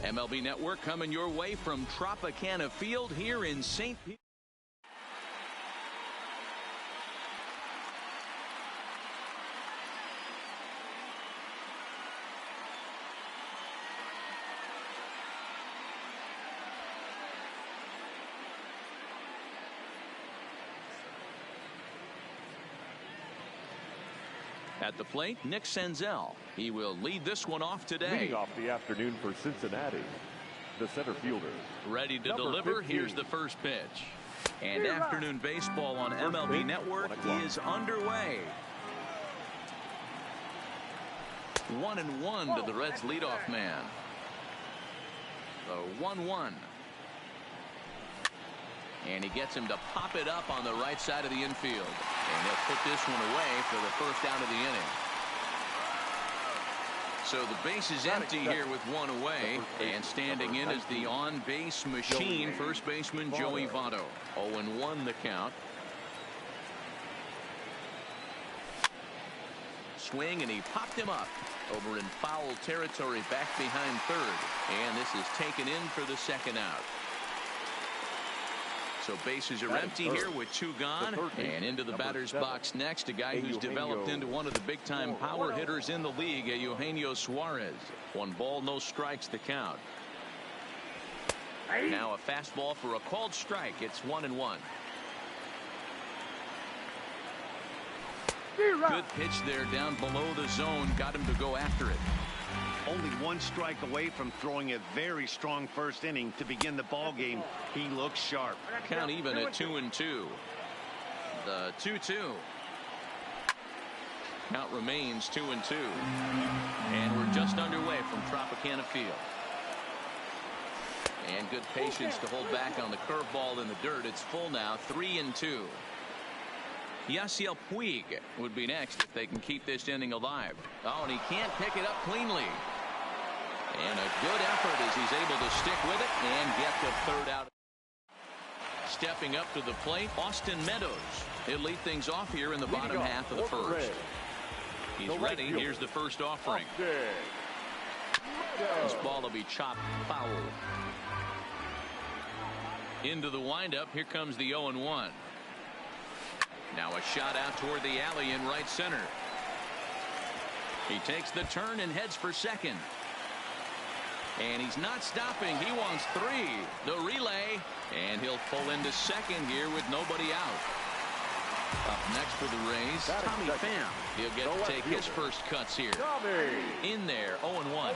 MLB Network coming your way from Tropicana Field here in St. Pete. At the plate, Nick Senzel. He will lead this one off today. Leading off the afternoon for Cincinnati, the center fielder. Ready to deliver. 15. Here's the first pitch. And afternoon baseball on MLB Network is underway. 1-1 to the Reds leadoff man. The 1-1. And he gets him to pop it up on the right side of the infield. And he'll put this one away for the first out of the inning. So the base is empty here with one away. And standing in is the on-base machine, first baseman Joey Votto. 0-1 the count. Swing, and he popped him up over in foul territory back behind third. And this is taken in for the second out. So bases are empty here with two gone. And into the batter's box next, a guy who's developed into one of the big-time power hitters in the league, Eugenio Suarez. 1 ball, no strikes the count. Now a fastball for a called strike. It's 1-1. Good pitch there down below the zone. Got him to go after it. Only 1 strike away from throwing a very strong first inning to begin the ball game. He looks sharp. Count even at 2-2. The 2-2. Count remains 2-2. And we're just underway from Tropicana Field. And good patience to hold back on the curveball in the dirt. It's full now, 3-2. Yasiel Puig would be next if they can keep this inning alive. Oh, and he can't pick it up cleanly. And a good effort as he's able to stick with it and get the third out. Stepping up to the plate, Austin Meadows. He'll lead things off here in the bottom half of the first. He's ready. Here's the first offering. This ball will be chopped foul. Into the windup. Here comes the 0-1. Now a shot out toward the alley in right center. He takes the turn and heads for second. And he's not stopping. He wants 3. The relay. And he'll pull into second here with nobody out. Up next for the Rays, Tommy Pham. He'll get to take his first cuts here. In there, 0-1.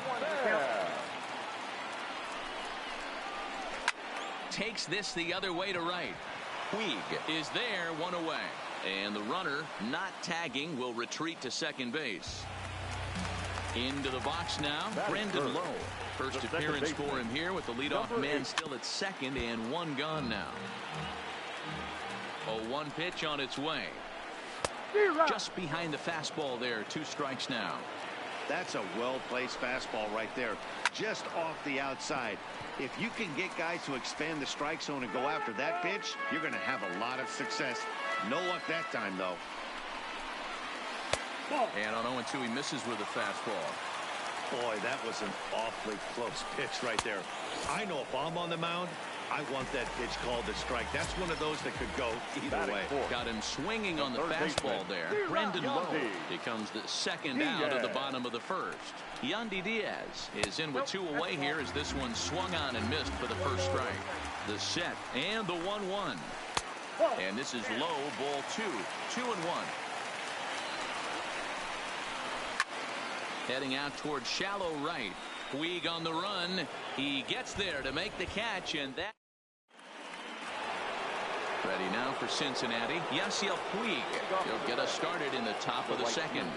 Takes this the other way to right. Puig is there, 1 away. And the runner, not tagging, will retreat to second base. Into the box now, Brandon Lowe. First appearance for him here with the leadoff man still at second and 1 gone now. 0-1 pitch on its way. Just behind the fastball there, 2 strikes now. That's a well-placed fastball right there, just off the outside. If you can get guys to expand the strike zone and go after that pitch, you're going to have a lot of success. No luck that time, though. And on 0-2, he misses with a fastball. Boy, that was an awfully close pitch right there. I know if I'm on the mound, I want that pitch called a strike. That's one of those that could go either way. Got him swinging on the fastball there. Brandon Lowe becomes the second out of the bottom of the first. Yandy Diaz is in with 2 away here as this one swung on and missed for the first strike. The set and the 1-1. And this is low, ball 2. 2-1. Heading out towards shallow right. Puig on the run. He gets there to make the catch, and that. Ready now for Cincinnati. Yasiel Puig. He'll get us started in the top of the second.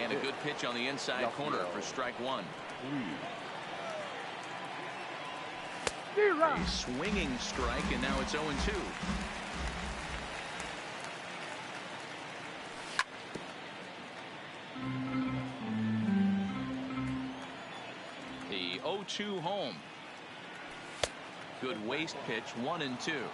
And a good pitch on the inside corner for strike 1. A swinging strike, and now it's 0-2. The 0-2 home. Good waist pitch, 1-2.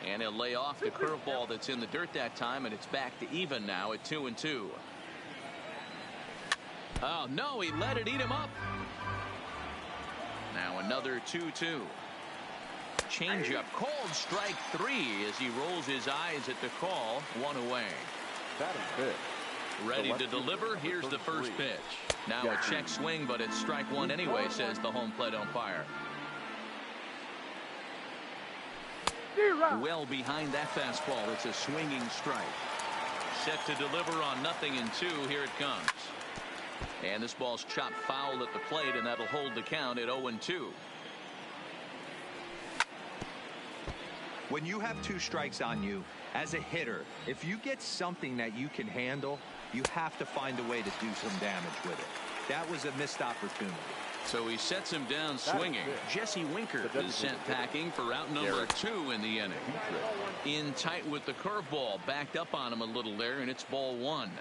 And he'll lay off the curveball that's in the dirt that time, and it's back to even now at 2-2. Oh, no, he let it eat him up. Now another 2-2. Changeup, called strike 3 as he rolls his eyes at the call. 1 away. That is it. Ready to deliver. Here's the first pitch. Now a check swing, but it's strike 1 anyway, says the home plate umpire. Well behind that fastball. It's a swinging strike. Set to deliver on 0-2. Here it comes. And this ball's chopped foul at the plate, and that'll hold the count at 0-2. When you have 2 strikes on you, as a hitter, if you get something that you can handle, you have to find a way to do some damage with it. That was a missed opportunity. So he sets him down swinging. Jesse Winker is sent packing for out number 2 in the inning. In tight with the curveball, backed up on him a little there, and it's ball 1.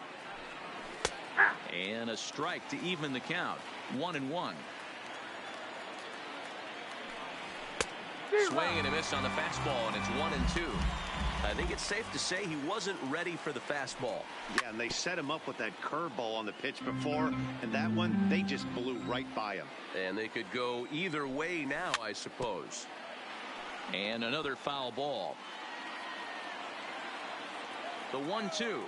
And a strike to even the count. 1-1. Swing and a miss on the fastball, and it's 1-2. I think it's safe to say he wasn't ready for the fastball. Yeah, and they set him up with that curveball on the pitch before, and that one, they just blew right by him. And they could go either way now, I suppose. And another foul ball. The 1-2.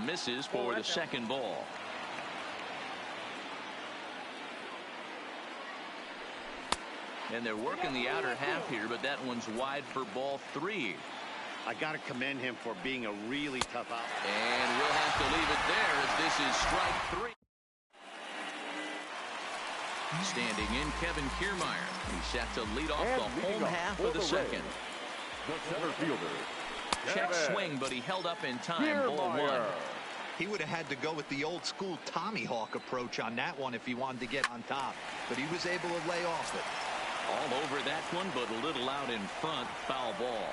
Misses for the second ball. And they're working the outer half here, but that one's wide for ball 3. I got to commend him for being a really tough out. And we'll have to leave it there as this is strike 3. Standing in, Kevin Kiermaier. He's set to lead off the home half of the second. The center fielder. Check swing, but he held up in time. Ball 1. He would have had to go with the old school Tommy Hawk approach on that one if he wanted to get on top, but he was able to lay off it. All over that one, but a little out in front. Foul ball.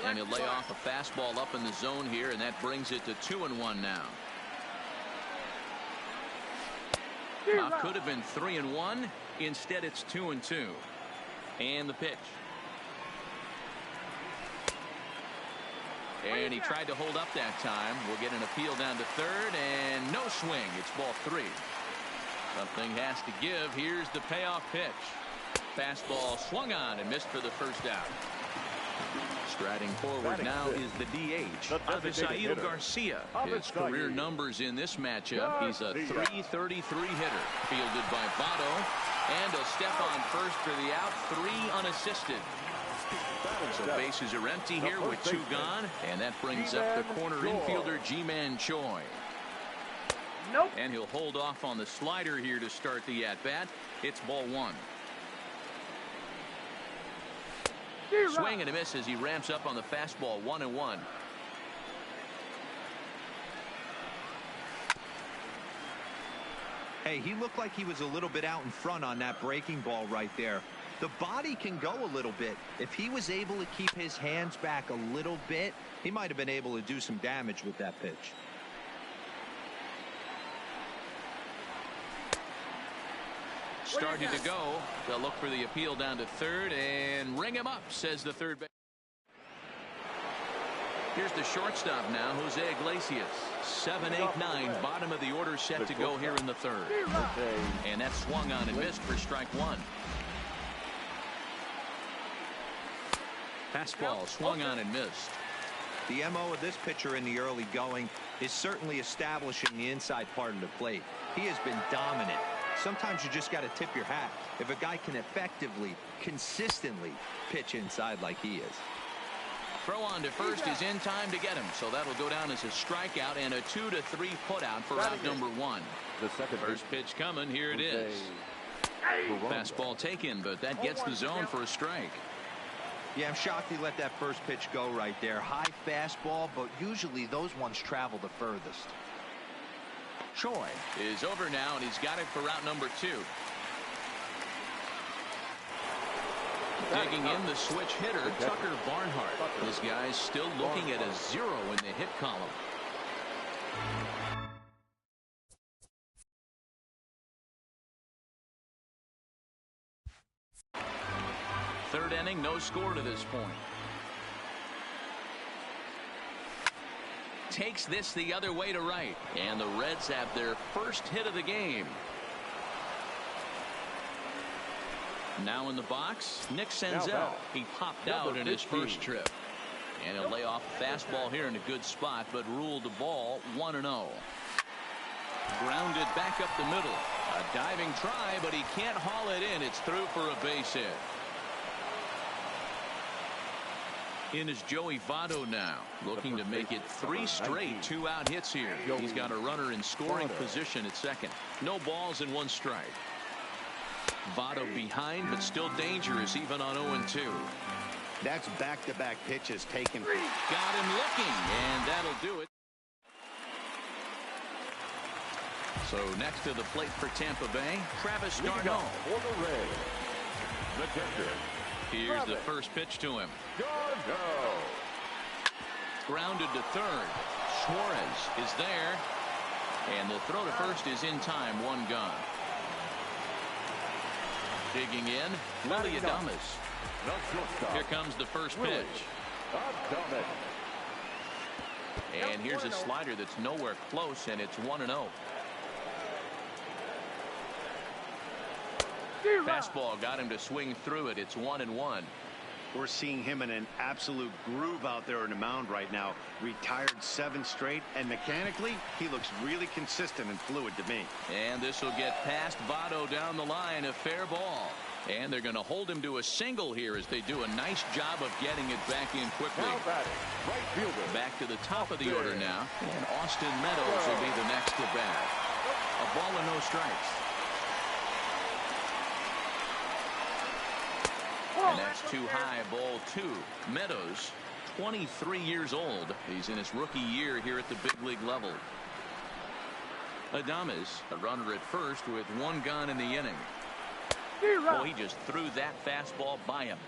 And he'll lay off a fastball up in the zone here, and that brings it to 2-1 now. Could have been 3-1. Instead, it's 2-2. And the pitch. And he tried to hold up that time. We'll get an appeal down to third, and no swing. It's ball 3. Something has to give. Here's the payoff pitch. Fastball swung on and missed for the first out. Striding forward now is the DH, Avisail Garcia. His career numbers in this matchup. He's a .333 hitter. Fielded by Votto. And a step on first for the out. 3 unassisted. So bases are empty here with 2 gone. And that brings up the corner infielder Ji-Man Choi. Nope. And he'll hold off on the slider here to start the at-bat. It's ball 1. Swing and a miss as he ramps up on the fastball. 1-1. Hey, he looked like he was a little bit out in front on that breaking ball right there. The body can go a little bit. If he was able to keep his hands back a little bit, he might have been able to do some damage with that pitch. Starting to go. They'll look for the appeal down to third and ring him up, says the third base. Here's the shortstop now, Jose Iglesias. 7-8-9, bottom of the order set to go here in the third. And that swung on and missed for strike 1. Fastball swung on and missed. The MO of this pitcher in the early going is certainly establishing the inside part of the plate. He has been dominant. Sometimes you just got to tip your hat if a guy can effectively, consistently pitch inside like he is. Throw on to first is in time to get him, so that'll go down as a strikeout and a 2-3 putout for out number 1. The second First pitch coming. Here it is. Fastball taken, but that gets the zone for a strike. Yeah, I'm shocked he let that first pitch go right there. High fastball, but usually those ones travel the furthest. Choi is over now, and he's got it for route number 2. Digging in the switch hitter, Tucker Barnhart. This guy's still looking at a 0 in the hit column. Third inning, no score to this point. takes this the other way to right. And the Reds have their first hit of the game. Now in the box, Nick Senzel. He popped out in his first trip. And he'll lay off a fastball here in a good spot, but ruled the ball 1-0. Grounded back up the middle. A diving try, but he can't haul it in. It's through for a base hit. In is Joey Votto now, looking to make it 3 straight 2-out hits here. He's got a runner in scoring position at second. No balls and 1 strike. Votto behind, but still dangerous even on 0-2. That's back-to-back pitches taken. Got him looking, and that'll do it. So next to the plate for Tampa Bay, Travis d'Arnaud. For the Reds, the catcher. Here's the first pitch to him. d'Arnaud. Grounded to third. Suarez is there. And the throw to first is in time. 1 gone. Digging in, Willie Adames. Here comes the first pitch. And here's a slider that's nowhere close, and it's 1-0. Fastball got him to swing through it. It's 1-1. We're seeing him in an absolute groove out there on the mound right now. Retired 7 straight, and mechanically, he looks really consistent and fluid to me. And this will get past Votto down the line. A fair ball. And they're going to hold him to a single here as they do a nice job of getting it back in quickly. Right fielder. Back to the top of the order now. And Austin Meadows will be the next to bat. A ball and no strikes. And that's too high, ball 2. Meadows, 23 years old. He's in his rookie year here at the big league level. Adames, a runner at first with 1 gone in the inning. Oh, he just threw that fastball by him.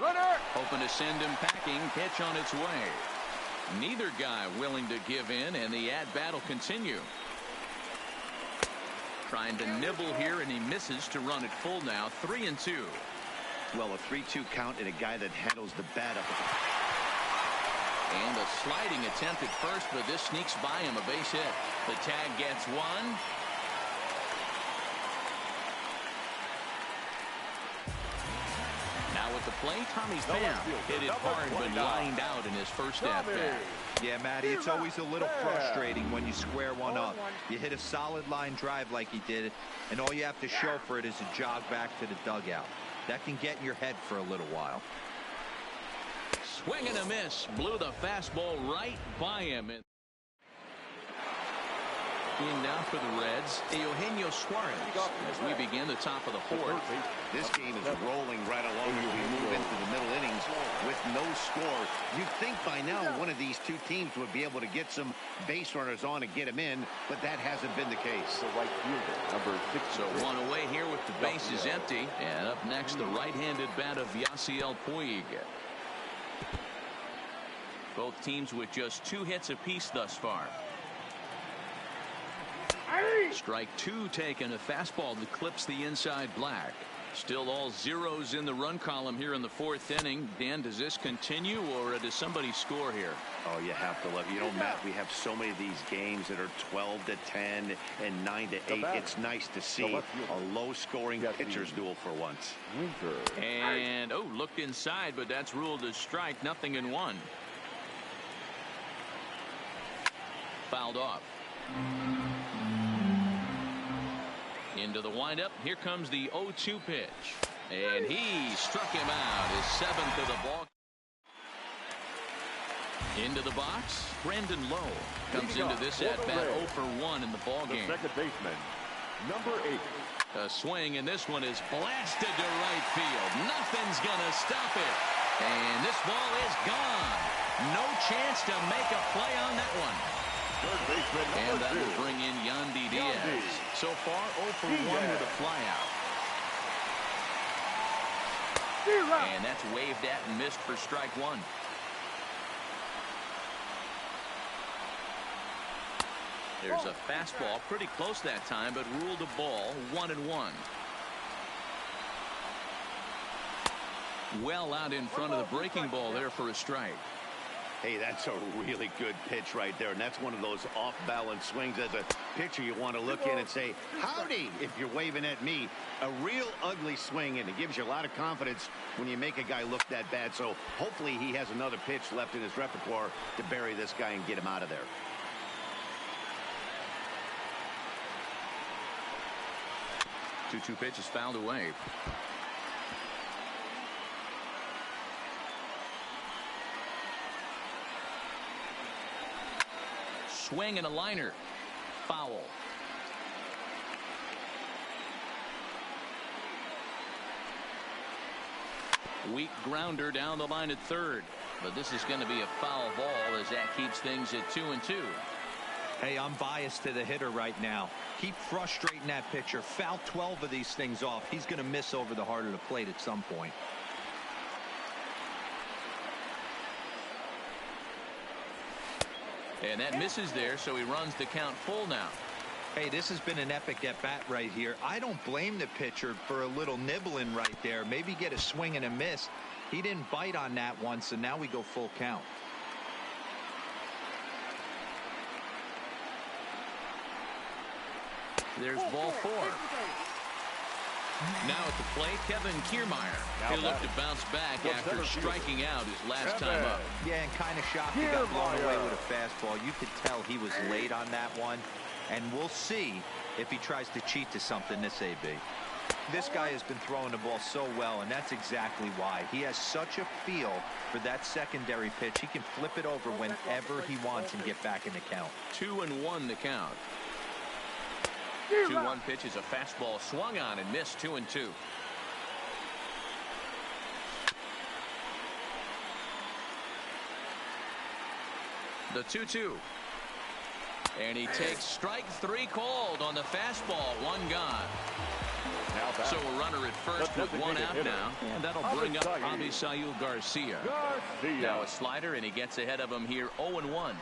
Runner. Hoping to send him packing. Pitch on its way. Neither guy willing to give in, and the at-bat will continue. Trying to nibble here, and he misses to run it full now. 3-2. Well, a 3-2 count and a guy that handles the bat up. And a sliding attempt at first, but this sneaks by him. A base hit. The tag gets 1. Now at the plate, Tommy Pham hit it hard, but lined out in his first at-bat. Yeah, Matty, it's always a little frustrating when you square one up. You hit a solid line drive like he did, and all you have to show for it is a jog back to the dugout. That can get in your head for a little while. Swing and a miss. Blew the fastball right by him. In now for the Reds, Eugenio Suarez, as we begin the top of the 4th. This game is rolling right along as we move into the middle innings with no score. You'd think by now one of these 2 teams would be able to get some base runners on and get them in, but that hasn't been the case. The right fielder, number 6. So 1 away here with the bases empty. And up next, the right-handed bat of Yasiel Puig. Both teams with just 2 hits apiece thus far. Strike 2 taken. A fastball that clips the inside black. Still all zeros in the run column here in the 4th inning. Dan, does this continue, or does somebody score here? Oh, you have to love it. You know, Matt, we have so many of these games that are 12-10 and 9-8. It's nice to see a low-scoring pitcher's duel for once. And, oh, looked inside, but that's ruled as strike. Nothing in 1. Fouled off. Into the windup. Here comes the 0-2 pitch. And he struck him out. His 7th of the ball. Into the box. Brandon Lowe comes into this at-bat 0 for 1 in the ball game. The second baseman, number 8. A swing, and this one is blasted to right field. Nothing's gonna stop it. And this ball is gone. No chance to make a play on that one. Third baseman, and that 2. will bring in Yandy Diaz. So far 0 for 1 with a flyout. And that's waved at and missed for strike 1. There's a fastball pretty close that time, but ruled a ball, 1-1. Well out in front of the breaking ball there for a strike. Hey, that's a really good pitch right there, and that's one of those off-balance swings. As a pitcher, you want to look in and say, howdy, if you're waving at me. A real ugly swing, and it gives you a lot of confidence when you make a guy look that bad. So hopefully he has another pitch left in his repertoire to bury this guy and get him out of there. Two pitches fouled away. Swing and a liner. Foul. Weak grounder down the line at third. But this is going to be a foul ball as that keeps things at 2-2. Hey, I'm biased to the hitter right now. Keep frustrating that pitcher. Foul 12 of these things off. He's going to miss over the heart of the plate at some point. And that misses there, so he runs the count full now. Hey, this has been an epic at-bat right here. I don't blame the pitcher for a little nibbling right there. Maybe get a swing and a miss. He didn't bite on that one, so now we go full count. There's ball 4. Now at the plate, Kevin Kiermaier. He'll look to bounce back after striking out his last time up. Yeah, and kind of shocked he got blown away with a fastball. You could tell he was late on that one. And we'll see if he tries to cheat to something this AB. This guy has been throwing the ball so well, and that's exactly why. He has such a feel for that secondary pitch. He can flip it over whenever he wants and get back in the count. 2-1 the count. 2-1 pitch is a fastball swung on and missed. 2-2. The 2-2. And he takes strike 3 called on the fastball. 1 gone. So a runner at first with 1 out now. And that'll bring up Avisail Garcia. Now a slider, and he gets ahead of him here 0-1.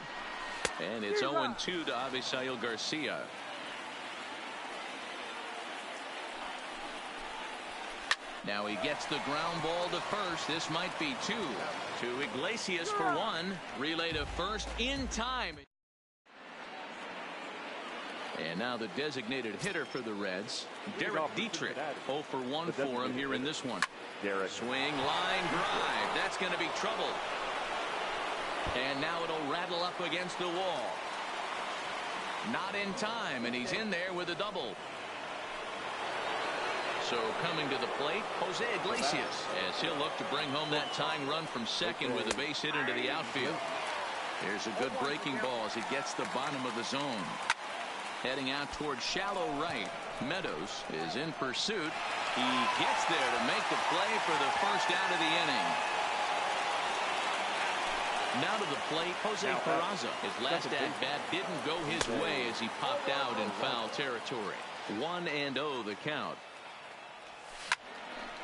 And it's 0-2 to Avisail Garcia. Now he gets the ground ball to first. This might be 2. To Iglesias for 1. Relay to first in time. And now the designated hitter for the Reds, Derek Dietrich. 0 for 1 for him here in this one. Swing, line, drive. That's going to be trouble. And now it'll rattle up against the wall. Not in time, and he's in there with a double. So coming to the plate, Jose Iglesias, as he'll look to bring home that tying run from second with a base hit into the outfield. Here's a good breaking ball as he gets the bottom of the zone. Heading out towards shallow right. Meadows is in pursuit. He gets there to make the play for the first out of the inning. Now to the plate, Jose Peraza. His last at-bat didn't go his way as he popped out in foul territory. 1-0 the count.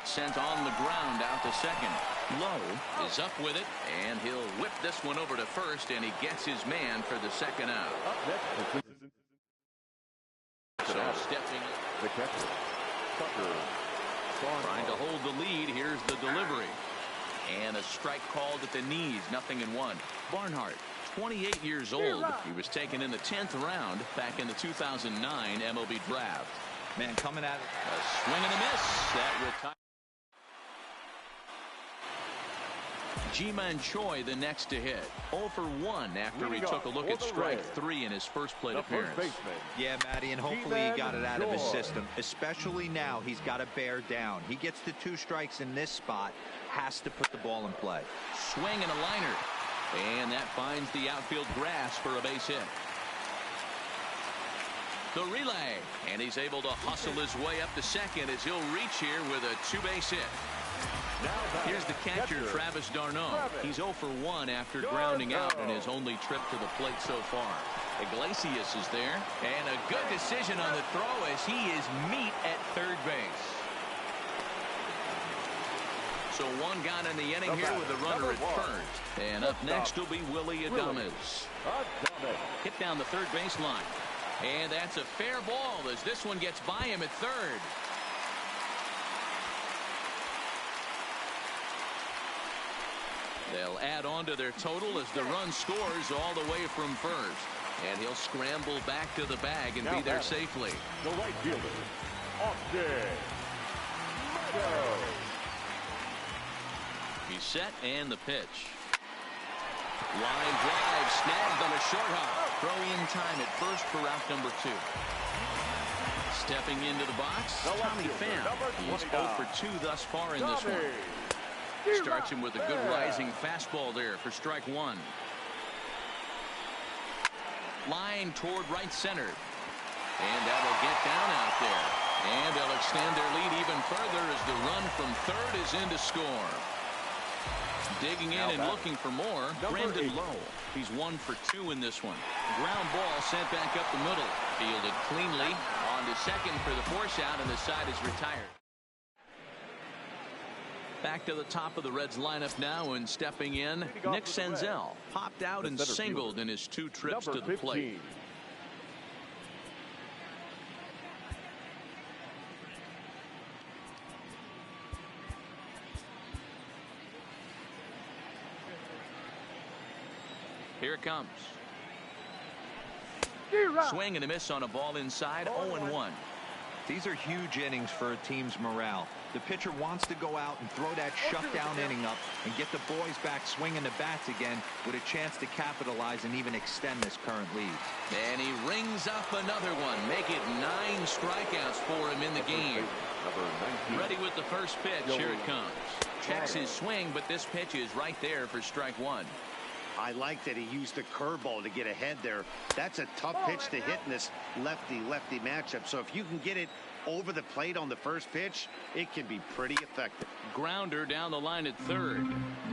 Sent on the ground out to second. Lowe is up with it, and he'll whip this one over to first, and he gets his man for the second out. So stepping the catcher, trying to hold the lead. Here's the delivery. And a strike called at the knees. 0-1. Barnhart, 28 years old. He was taken in the 10th round back in the 2009 MLB draft. Man, coming at it. A swing and a miss. That retires. Ji-Man Choi the next to hit. 0 for 1 after he took a look at strike 3 in his first plate appearance. Yeah, Matty, and hopefully he got it out of his system. Especially now, he's got to bear down. He gets the 2 strikes in this spot, has to put the ball in play. Swing and a liner. And that finds the outfield grass for a base hit. The relay. And he's able to hustle his way up to second as he'll reach here with a 2-base hit. Here's the catcher, Travis d'Arnaud. He's 0 for 1 after grounding out in his only trip to the plate so far. Iglesias is there, and a good decision on the throw as he is meat at third base. So 1 gone in the inning here with a runner at first. And up next will be Willie Adames. Hit down the third baseline. And that's a fair ball as this one gets by him at third. They'll add on to their total as the run scores all the way from first. And he'll scramble back to the bag and be there safely. The right fielder, Austin. He's set and the pitch. Line drive snagged on a short hop. Throw in time at first for route number 2. Stepping into the box, Tommy Pham. He's 0 for 2 thus far in this one. Starts him with a good rising fastball there for strike 1. Line toward right center. And that'll get down out there. And they'll extend their lead even further as the run from third is in to score. Digging in and looking for more, Brandon Lowe. He's 1 for 2 in this one. Ground ball sent back up the middle. Fielded cleanly. On to second for the force out, and the side is retired. Back to the top of the Reds lineup now, and stepping in, Nick Senzel. Popped out and singled in his 2 trips to the plate. Here it comes. Swing and a miss on a ball inside. 0-1. These are huge innings for a team's morale. The pitcher wants to go out and throw that shutdown inning up and get the boys back swinging the bats again with a chance to capitalize and even extend this current lead. And he rings up another one. Make it 9 strikeouts for him in the game. Ready with the first pitch. Here it comes. Checks his swing, but this pitch is right there for strike 1. I like that he used the curveball to get ahead there. That's a tough pitch to hit in this lefty-lefty matchup. So if you can get it over the plate on the first pitch, it can be pretty effective. Grounder down the line at third,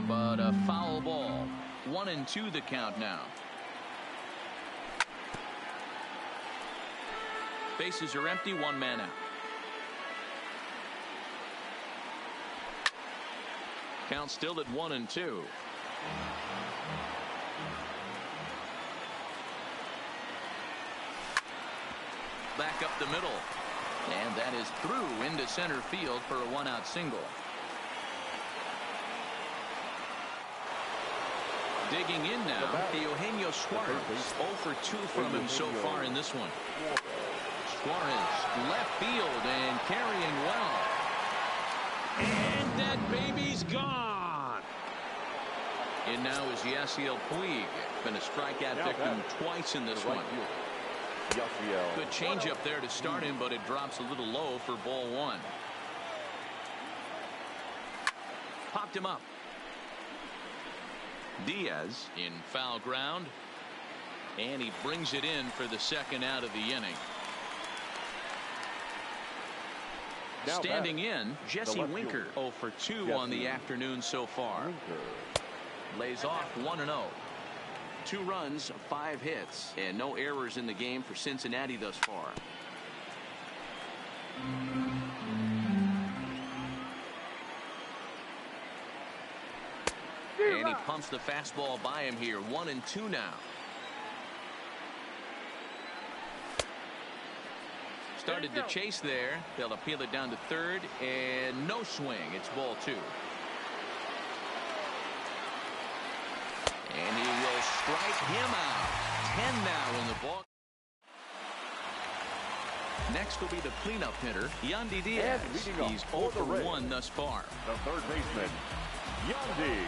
but a foul ball. 1-2 the count now. Bases are empty, 1 man out. Count still at 1-2. Back up the middle. And that is through into center field for a 1-out single. Digging in now, Eugenio Suarez. 0 for 2 from him so far in this one. Suarez left field and carrying well. And that baby's gone. And now is Yasiel Puig. Been a strikeout victim twice in this one. Good changeup there to start him, but it drops a little low for ball 1. Popped him up. Diaz in foul ground. And he brings it in for the second out of the inning. Standing in, Jesse Winker. 0 for 2 on the afternoon so far. Lays off 1-0. 2 runs, 5 hits, and no errors in the game for Cincinnati thus far. And he pumps the fastball by him here. 1-2 now. Started to chase there. They'll appeal it down to third, and no swing. It's ball 2. And he will strike him out. 10 now in the ball. Next will be the cleanup hitter, Yandy Diaz. He's 0 for 1 thus far. The third baseman, Yandy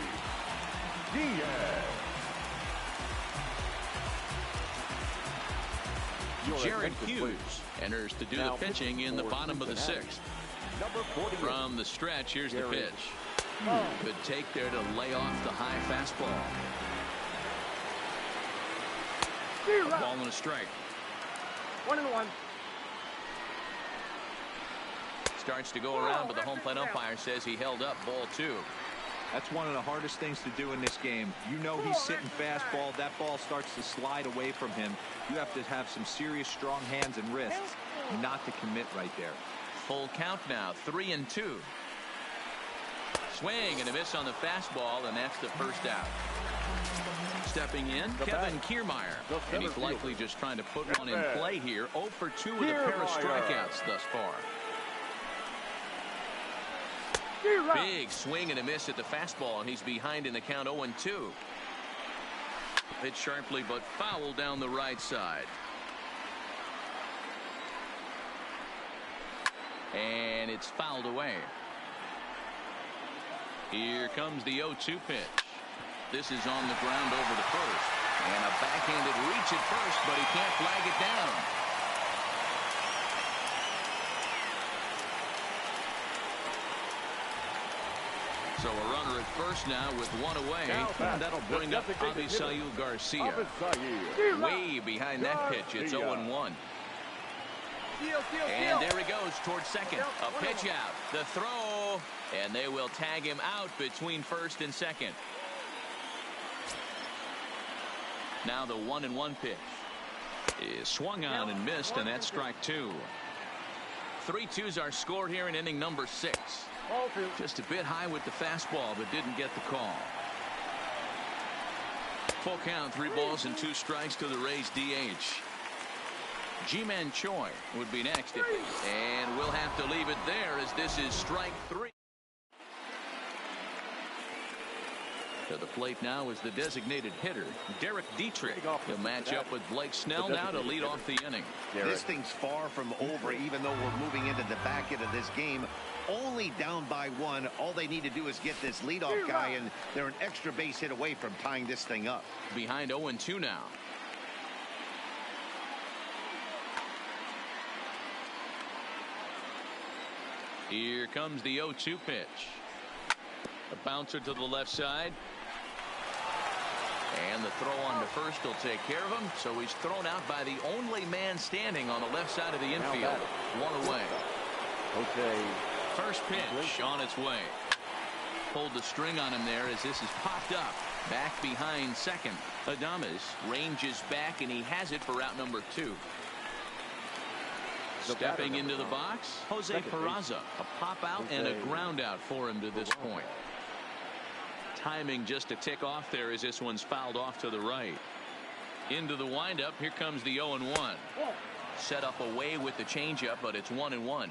Diaz. Jared Hughes enters to do the pitching in the bottom of the 6th. From the stretch, here's the pitch. Good take there to lay off the high fastball. A ball and a strike. 1-1. Starts to go around, but the home plate umpire says he held up ball 2. That's one of the hardest things to do in this game. You know he's sitting fastball. That ball starts to slide away from him. You have to have some serious strong hands and wrists not to commit right there. Full count now, 3-2. Swing and a miss on the fastball, and that's the first out. Stepping in, Kevin Kiermaier. And he's likely just trying to put one in play here. 0 for 2 with a pair of strikeouts thus far. Big swing and a miss at the fastball, and he's behind in the count 0-2. Hit sharply but foul down the right side. And it's fouled away. Here comes the 0-2 pitch. This is on the ground over the first. And a backhanded reach at first, but he can't flag it down. So a runner at first now with one away. And that'll bring up Avisail Garcia. Way behind that pitch. It's 0-1. And there he goes towards second. A pitch out. The throw. And they will tag him out between first and second. Now the 1-1 pitch is swung on and missed, and that's strike 2. 3-2s are scored here in inning number 6. Just a bit high with the fastball, but didn't get the call. Full count, 3 balls and 2 strikes to the Rays DH. Ji-Man Choi would be next. And we'll have to leave it there as this is strike 3. To the plate now is the designated hitter, Derek Dietrich. He'll match up with Blake Snell now to lead off the inning. This thing's far from over, even though we're moving into the back end of this game. Only down by 1. All they need to do is get this leadoff guy, and they're an extra base hit away from tying this thing up. Behind 0-2 now. Here comes the 0-2 pitch. A bouncer to the left side. And the throw on to first will take care of him. So he's thrown out by the only man standing on the left side of the infield. 1 away. Okay. First pitch on its way. Pulled the string on him there as this is popped up. Back behind second. Adames ranges back, and he has it for out number 2. Stepping into the box, Jose Peraza. A pop out and a ground out for him to this point. Timing just a tick off there as this one's fouled off to the right. Into the windup. Here comes the 0-1. Set up away with the changeup, but it's 1-1.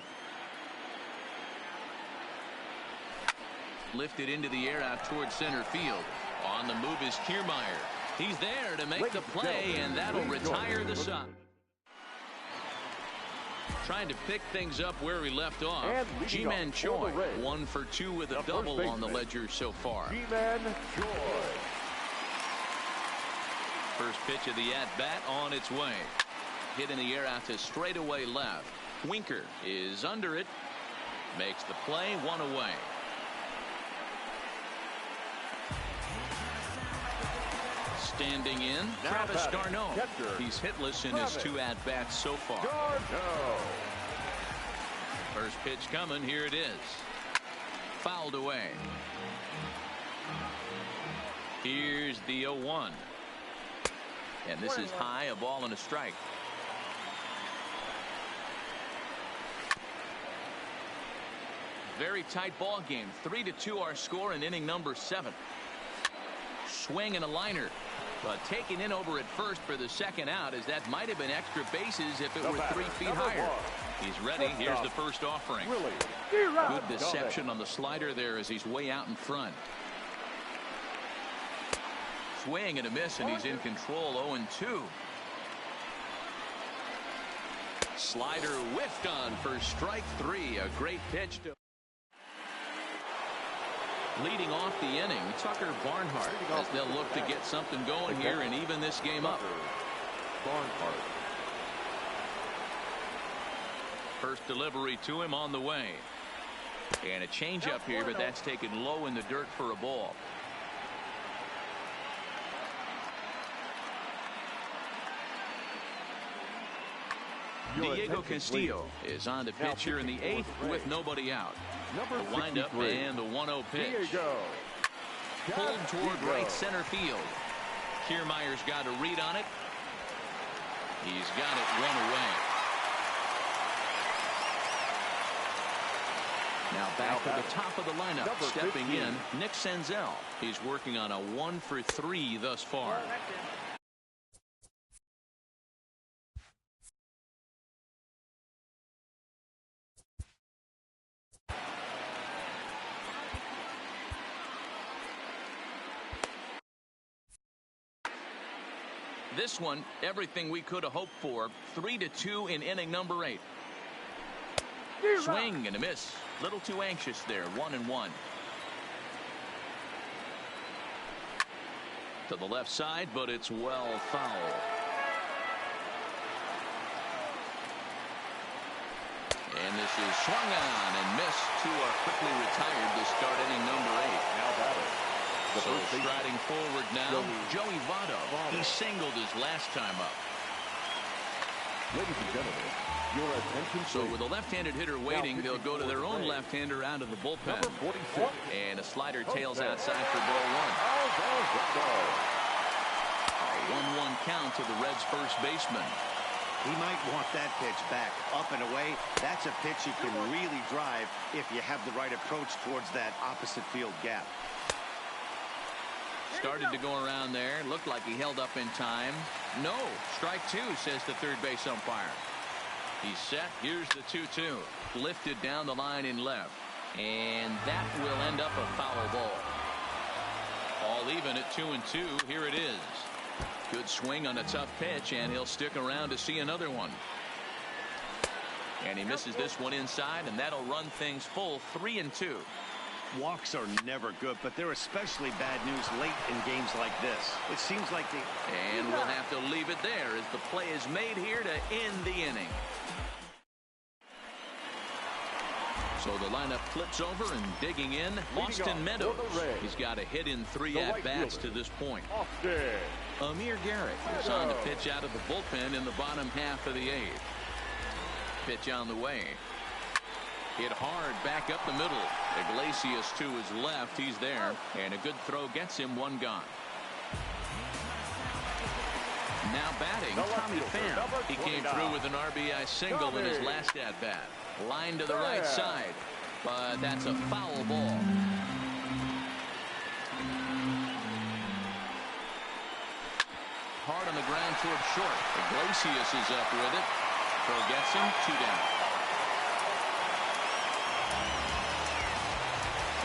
Lifted into the air out towards center field. On the move is Kiermaier. He's there to make the play, and that'll retire the side. Trying to pick things up where we left off. Ji-Man Choi, 1 for 2 with a double on the ledger so far. Ji-Man Choi. First pitch of the at-bat on its way. Hit in the air out to straightaway left. Winker is under it. Makes the play, 1 away. Standing in, Travis d'Arnaud. He's hitless in his 2 at-bats so far. First pitch coming. Here it is. Fouled away. Here's the 0-1. And this is high, a ball and a strike. Very tight ball game. 3-2 our score in inning number 7. Swing and a liner. But taken in over at first for the second out, as that might have been extra bases if it were 3 feet higher. He's ready. Here's the first offering. Good deception on the slider there as he's way out in front. Swing and a miss, and he's in control. 0-2. Slider whiffed on for strike 3. A great pitch to. Leading off the inning, Tucker Barnhart, as they'll look to get something going here and even this game up. Barnhart. First delivery to him on the way. And a changeup here, but that's taken low in the dirt for a ball. Diego Castillo is on the pitch here in the 8th with nobody out. The windup and the 1-0 pitch. Pulled toward right center field. Kiermaier's got a read on it. He's got it 1 away. Now back to the top of the lineup. Stepping in, Nick Senzel. He's working on a 1 for 3 thus far. This one, everything we could have hoped for. 3-2 in inning number 8. Swing and a miss. Little too anxious there. 1-1. To the left side, but it's well foul. And this is swung on and missed. Two are quickly retired to start inning number 8. Now batting. So striding forward now, Joey Votto. He singled his last time up. Ladies and gentlemen, your attention. So with a left-handed hitter waiting, they'll go to their own left-hander out of the bullpen. Number 46. And a slider tails outside for ball 1. A 1-1 count to the Reds' first baseman. He might want that pitch back. Up and away, that's a pitch you can really drive if you have the right approach towards that opposite field gap. Started to go around there. Looked like he held up in time. No. Strike 2, says the third base umpire. He's set. Here's the 2-2. Lifted down the line in left. And that will end up a foul ball. All even at 2-2. Here it is. Good swing on a tough pitch, and he'll stick around to see another one. And he misses this one inside, and that'll run things full. 3-2. Walks are never good, but they're especially bad news late in games like this. It seems like they... And we'll have to leave it there as the play is made here to end the inning. So the lineup flips over and digging in, Austin Meadows. He's got a hit in 3 at-bats to this point. Amir Garrett is on the pitch out of the bullpen in the bottom half of the 8th. Pitch on the way. Hit hard back up the middle. Iglesias to his left. He's there. And a good throw gets him 1 gone. Now batting, Tommy Pham. He came through with an RBI single in his last at-bat. Line to the right side. But that's a foul ball. Hard on the ground toward short. Iglesias is up with it. Throw gets him. 2 down.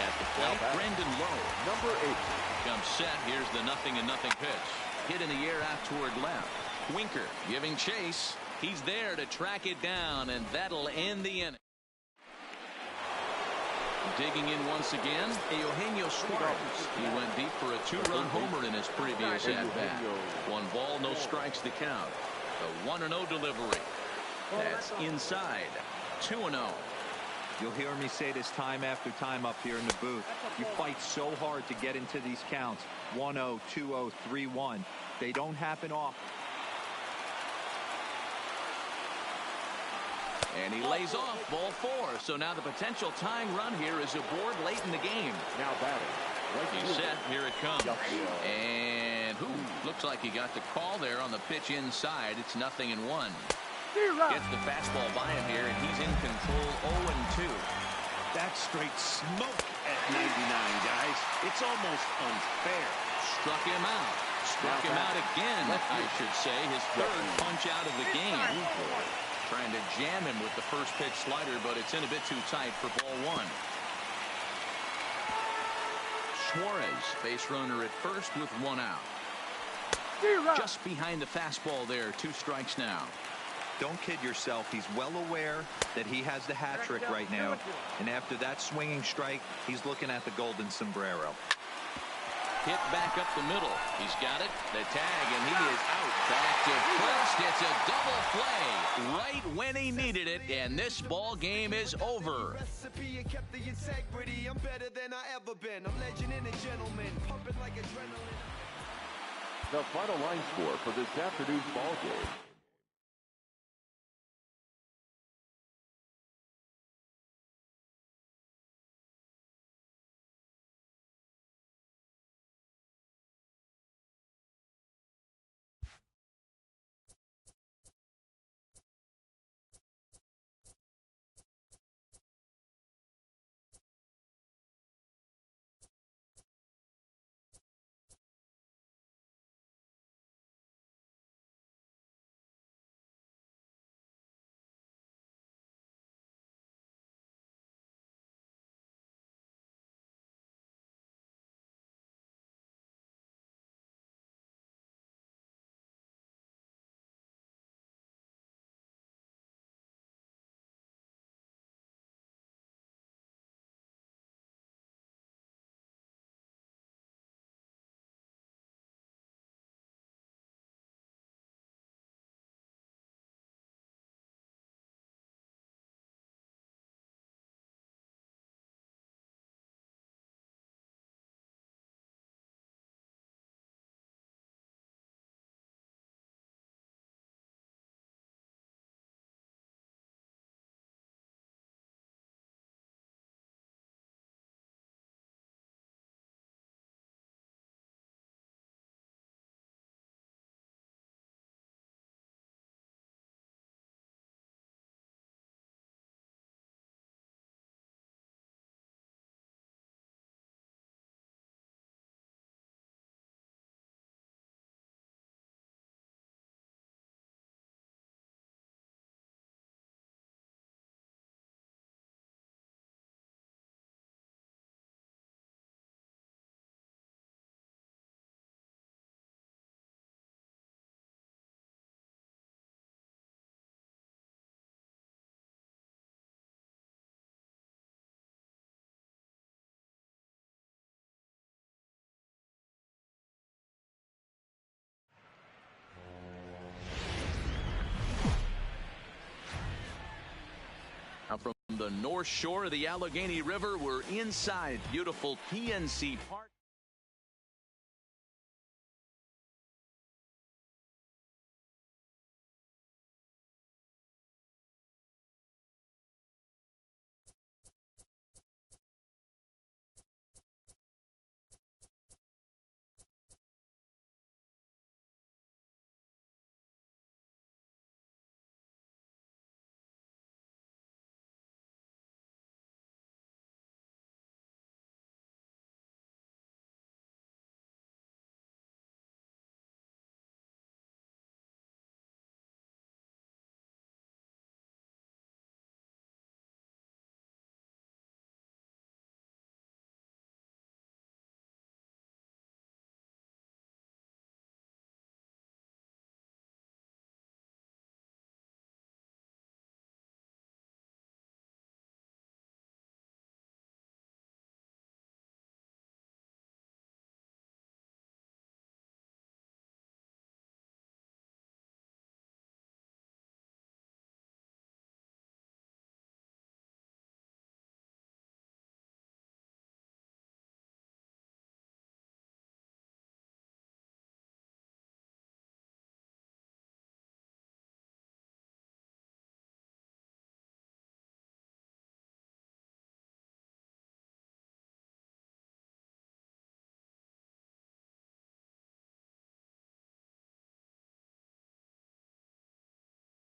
At the plate, Brandon Lowe. Number 8. Comes set. Here's the 0-0 pitch. Hit in the air out toward left. Winker giving chase. He's there to track it down, and that'll end the inning. Digging in once again, Eugenio Suarez. He went deep for a 2-run homer in his previous at-bat. 1 ball, no strikes to count. The 1-0 delivery. That's inside. 2-0. You'll hear me say this time after time up here in the booth. You fight so hard to get into these counts. 1-0, 2-0, 3-1. They don't happen often. And he lays off ball 4. So now the potential tying run here is aboard late in the game. Now batting. He's set. Here it comes. And looks like he got the call there on the pitch inside. It's 0-1. Gets the fastball by him here, and he's in control. 0-2. That's straight smoke at 99, guys. It's almost unfair. Struck him out. Struck him out again, I should say. His 3rd punch out of the game. Trying to jam him with the first pitch slider, but it's in a bit too tight for ball 1. Suarez, base runner at first with 1 out. Just behind the fastball there. 2 strikes now. Don't kid yourself. He's well aware that he has the hat trick right now. And after that swinging strike, he's looking at the golden sombrero. Hit back up the middle. He's got it. The tag, and he is out. Back to first. It's a double play right when he needed it, and this ball game is over. The final line score for this afternoon's ball game. the north shore of the Allegheny River. We're inside beautiful PNC Park.